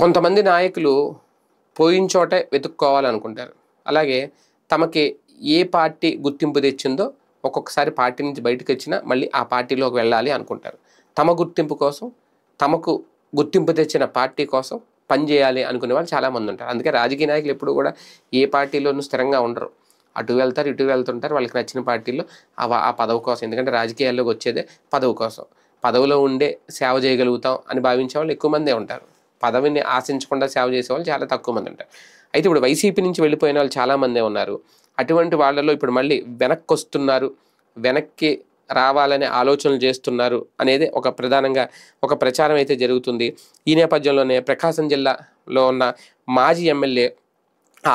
కొంతమంది నాయకులు పోయిన చోటే వెతుక్కోవాలనుకుంటారు. అలాగే తమకి ఏ పార్టీ గుర్తింపు తెచ్చిందో ఒక్కొక్కసారి పార్టీ నుంచి బయటకొచ్చినా మళ్ళీ ఆ పార్టీలోకి వెళ్ళాలి అనుకుంటారు. తమ గుర్తింపు కోసం, తమకు గుర్తింపు తెచ్చిన పార్టీ కోసం పనిచేయాలి అనుకునే వాళ్ళు చాలామంది ఉంటారు. అందుకే రాజకీయ నాయకులు ఎప్పుడు కూడా ఏ పార్టీలోనూ స్థిరంగా ఉండరు. అటు వెళ్తారు, ఇటు వెళ్తుంటారు. వాళ్ళకి నచ్చిన పార్టీలో ఆ పదవి కోసం. ఎందుకంటే రాజకీయాల్లోకి వచ్చేదే పదవి కోసం. పదవిలో ఉండే సేవ చేయగలుగుతాం అని భావించే వాళ్ళు ఎక్కువ మందే ఉంటారు. పదవిని ఆశించకుండా సేవ చేసేవాళ్ళు చాలా తక్కువ మంది ఉంటారు. అయితే ఇప్పుడు వైసీపీ నుంచి వెళ్ళిపోయిన వాళ్ళు చాలామందే ఉన్నారు. అటువంటి వాళ్ళలో ఇప్పుడు మళ్ళీ వెనక్కి వస్తున్నారు, వెనక్కి రావాలనే ఆలోచనలు చేస్తున్నారు అనేది ఒక ప్రధానంగా ఒక ప్రచారం అయితే జరుగుతుంది. ఈ నేపథ్యంలోనే ప్రకాశం జిల్లాలో ఉన్న మాజీ ఎమ్మెల్యే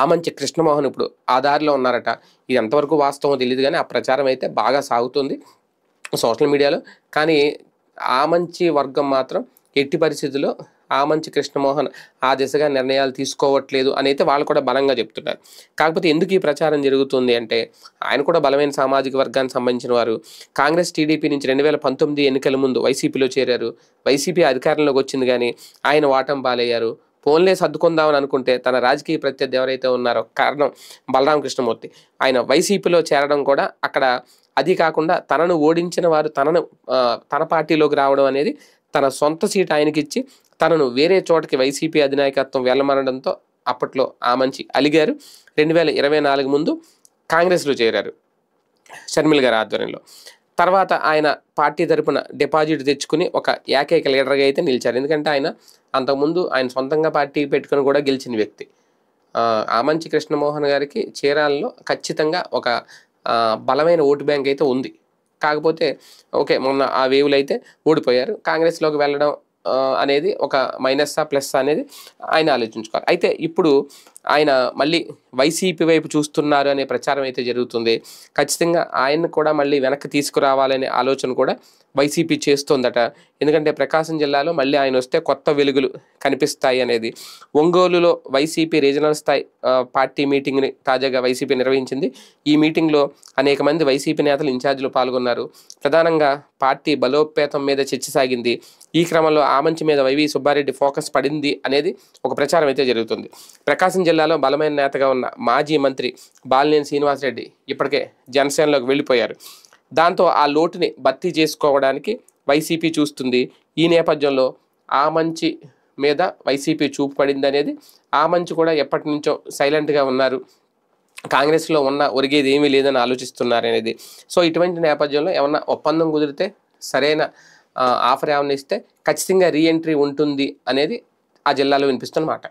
ఆమంచి కృష్ణమోహన్ ఇప్పుడు ఆ దారిలో ఉన్నారట. ఇది ఎంతవరకు వాస్తవం తెలియదు, కానీ ఆ ప్రచారం అయితే బాగా సాగుతుంది సోషల్ మీడియాలో. కానీ ఆమంచి వర్గం మాత్రం ఎట్టి పరిస్థితుల్లో ఆమంచి కృష్ణమోహన్ ఆ దిశగా నిర్ణయాలు తీసుకోవట్లేదు అని అయితే వాళ్ళు కూడా బలంగా చెప్తున్నారు. కాకపోతే ఎందుకు ఈ ప్రచారం జరుగుతుంది అంటే, ఆయన కూడా బలమైన సామాజిక వర్గానికి సంబంధించిన వారు. కాంగ్రెస్ టీడీపీ నుంచి 2019 ఎన్నికల ముందు వైసీపీలో చేరారు. వైసీపీ అధికారంలోకి వచ్చింది, కానీ ఆయన వాటం పాలయ్యారు. పోన్లే సర్దుకుందామని అనుకుంటే తన రాజకీయ ప్రత్యర్థి ఎవరైతే ఉన్నారో కారణం బలరామ కృష్ణమూర్తి, ఆయన వైసీపీలో చేరడం కూడా అక్కడ, అది కాకుండా తనను ఓడించిన వారు తన పార్టీలోకి రావడం అనేది, తన సొంత సీట్ ఆయనకిచ్చి తనను వేరే చోటకి వైసీపీ అధినాయకత్వం వెళ్ళమనడంతో అప్పట్లో ఆమంచి అలిగారు. 2024 ముందు కాంగ్రెస్లో చేరారు షర్మిల గారి ఆధ్వర్యంలో. తర్వాత ఆయన పార్టీ తరపున డిపాజిట్ తెచ్చుకుని ఒక ఏకైక లీడర్గా అయితే నిలిచారు. ఎందుకంటే ఆయన అంతకుముందు ఆయన సొంతంగా పార్టీ పెట్టుకుని కూడా గెలిచిన వ్యక్తి. ఆమంచి కృష్ణమోహన్ గారికి చీరాలలో ఖచ్చితంగా ఒక బలమైన ఓటు బ్యాంక్ అయితే ఉంది. కాకపోతే ఓకే, మొన్న ఆ వేవులు అయితే ఓడిపోయారు. కాంగ్రెస్లోకి వెళ్ళడం అనేది ఒక మైనస్సా ప్లస్సా అనేది ఆయన ఆలోచించుకోవాలి. అయితే ఇప్పుడు ఆయన మళ్ళీ వైసీపీ వైపు చూస్తున్నారు అనే ప్రచారం అయితే జరుగుతుంది. ఖచ్చితంగా ఆయన్ని కూడా మళ్ళీ వెనక్కి తీసుకురావాలనే ఆలోచన కూడా వైసీపీ చేస్తోందట. ఎందుకంటే ప్రకాశం జిల్లాలో మళ్ళీ ఆయన వస్తే కొత్త వెలుగులు కనిపిస్తాయి అనేది. ఒంగోలులో వైసీపీ రీజనల్ స్థాయి పార్టీ మీటింగ్ని తాజాగా వైసీపీ నిర్వహించింది. ఈ మీటింగ్లో అనేక మంది వైసీపీ నేతలు, ఇన్ఛార్జీలు పాల్గొన్నారు. ప్రధానంగా పార్టీ బలోపేతం మీద చర్చ సాగింది. ఈ క్రమంలో ఆమంచి మీద వైవి సుబ్బారెడ్డి ఫోకస్ పడింది అనేది ఒక ప్రచారం అయితే జరుగుతుంది. ప్రకాశం జిల్లాలో బలమైన నేతగా ఉన్న మాజీ మంత్రి బాలినేని శ్రీనివాసరెడ్డి ఇప్పటికే జనసేనలోకి వెళ్ళిపోయారు. దాంతో ఆ లోటుని భర్తీ చేసుకోవడానికి వైసీపీ చూస్తుంది. ఈ నేపథ్యంలో ఆమంచి మీద వైసీపీ చూపు పడింది అనేది, ఆమంచి కూడా ఎప్పటి నుంచో సైలెంట్గా ఉన్నారు, కాంగ్రెస్లో ఒరిగేది ఏమీ లేదని ఆలోచిస్తున్నారు అనేది. సో ఇటువంటి నేపథ్యంలో ఏమన్నా ఒప్పందం కుదిరితే, సరైన ఆఫర్ ఏమన్నా ఇస్తే ఖచ్చితంగా రీఎంట్రీ ఉంటుంది అనేది ఆ జిల్లాలో వినిపిస్తున్న మాట.